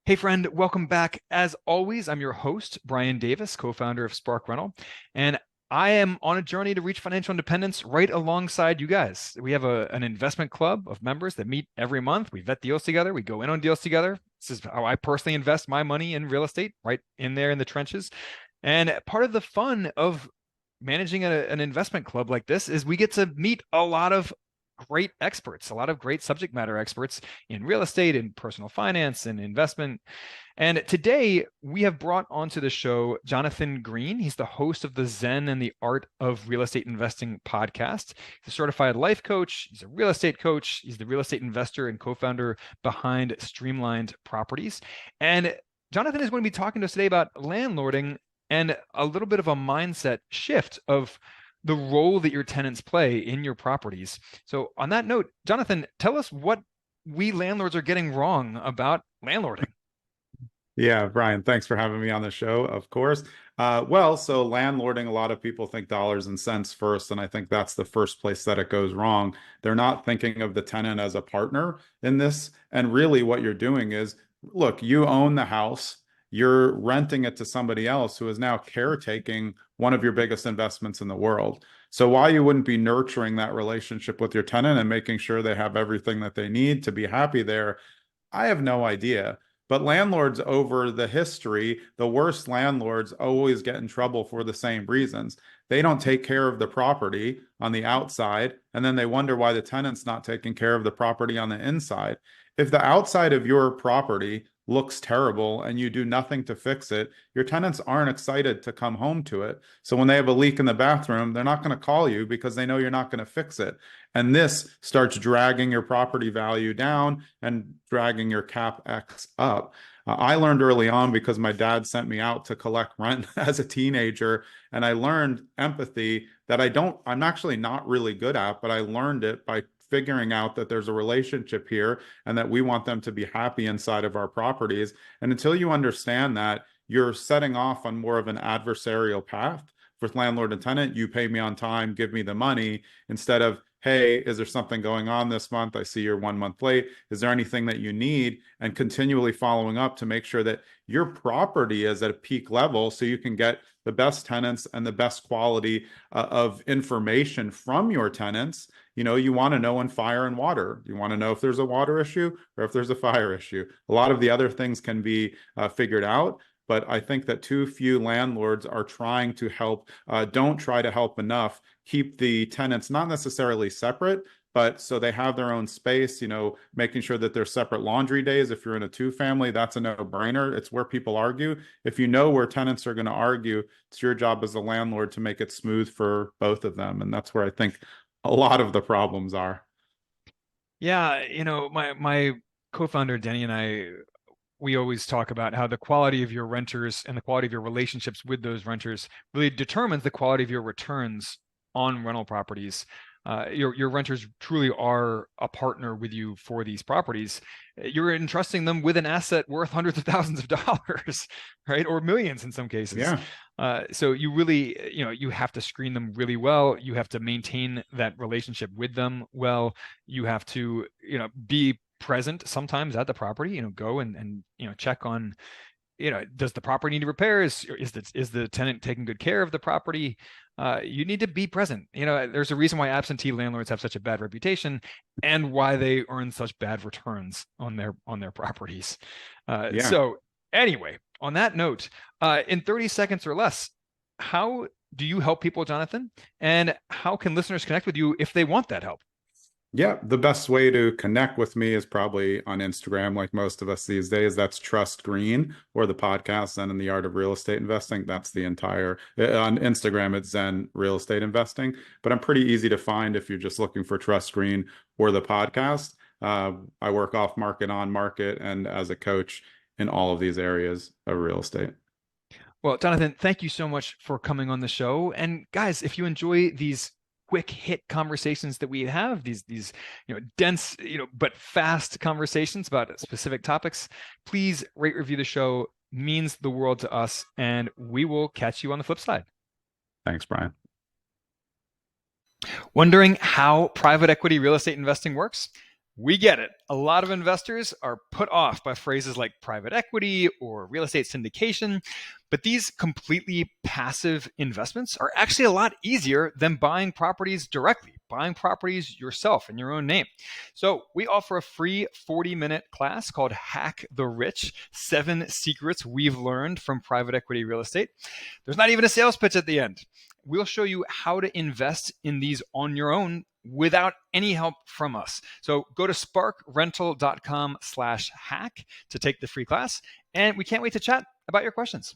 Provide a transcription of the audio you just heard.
Hey, friend, welcome back. As always, I'm your host, Brian Davis, co-founder of Spark Rental, and I am on a journey to reach financial independence right alongside you guys. We have an investment club of members that meet every month. We vet deals together. We go in on deals together. This is how I personally invest my money in real estate, right in there in the trenches. And part of the fun of managing an investment club like this is we get to meet a lot of great experts, a lot of great subject matter experts in real estate and personal finance and investment. And today we have brought onto the show Jonathan Green. He's the host of the Zen and the Art of Real Estate Investing podcast. He's a certified life coach. He's a real estate coach. He's the real estate investor and co-founder behind Streamlined Properties. And Jonathan is going to be talking to us today about landlording and a little bit of a mindset shift of the role that your tenants play in your properties. So on that note, Jonathan, tell us what we landlords are getting wrong about landlording. Yeah, Brian, thanks for having me on the show, of course. So landlording, a lot of people think dollars and cents first, and I think that's the first place that it goes wrong. They're not thinking of the tenant as a partner in this. And really what you're doing is, look, you own the house, you're renting it to somebody else who is now caretaking one of your biggest investments in the world. So why you wouldn't be nurturing that relationship with your tenant and making sure they have everything that they need to be happy there, I have no idea. But landlords over the history, the worst landlords always get in trouble for the same reasons. They don't take care of the property on the outside, and then they wonder why the tenant's not taking care of the property on the inside. If the outside of your property looks terrible and you do nothing to fix it, your tenants aren't excited to come home to it. So when they have a leak in the bathroom, they're not going to call you because they know you're not going to fix it. And this starts dragging your property value down and dragging your CapEx up. I learned early on because my dad sent me out to collect rent as a teenager, and I learned empathy that I'm actually not really good at, but I learned it by figuring out that there's a relationship here and that we want them to be happy inside of our properties. And until you understand that, you're setting off on more of an adversarial path with landlord and tenant. You pay me on time, give me the money, instead of, hey, is there something going on this month? I see you're 1 month late. Is there anything that you need? And continually following up to make sure that your property is at a peak level so you can get the best tenants and the best quality of information from your tenants. You know, you want to know when fire and water. You want to know if there's a water issue or if there's a fire issue. A lot of the other things can be figured out. But I think that too few landlords are trying to help, don't try to help enough, keep the tenants not necessarily separate, but so they have their own space, you know, making sure that there's separate laundry days. If you're in a two-family, that's a no-brainer. It's where people argue. If you know where tenants are going to argue, it's your job as a landlord to make it smooth for both of them. And that's where I think a lot of the problems are. Yeah, my co-founder Denny and I, we always talk about how the quality of your renters and the quality of your relationships with those renters really determines the quality of your returns on rental properties. Your renters truly are a partner with you for these properties. You're entrusting them with an asset worth hundreds of thousands of dollars, right? Or millions in some cases. Yeah. So you really, you have to screen them really well. You have to maintain that relationship with them well. You have to, be present sometimes at the property, go and check on, does the property need repairs? Is the tenant taking good care of the property? You need to be present. There's a reason why absentee landlords have such a bad reputation and why they earn such bad returns on their properties. Yeah. So anyway, on that note, in 30 seconds or less, how do you help people, Jonathan? And how can listeners connect with you if they want that help? Yeah, the best way to connect with me is probably on Instagram, like most of us these days. That's Trust Green, or the podcast Zen and the Art of Real Estate Investing. That's the entire on Instagram, it's Zen Real Estate Investing. But I'm pretty easy to find if you're just looking for Trust Green or the podcast. I work off market, on market, and as a coach in all of these areas of real estate. Well, Jonathan, thank you so much for coming on the show. And guys, if you enjoy these quick hit conversations that we have, these dense but fast conversations about specific topics, please rate, review the show. Means the world to us, and we will catch you on the flip side. Thanks, Brian. Wondering how private equity real estate investing works? We get it. A lot of investors are put off by phrases like private equity or real estate syndication, but these completely passive investments are actually a lot easier than buying properties directly, buying properties yourself in your own name. So we offer a free 40-minute class called Hack the Rich, 7 Secrets We've Learned from Private Equity Real Estate. There's not even a sales pitch at the end. We'll show you how to invest in these on your own without any help from us. So go to sparkrental.com/hack to take the free class. And we can't wait to chat about your questions.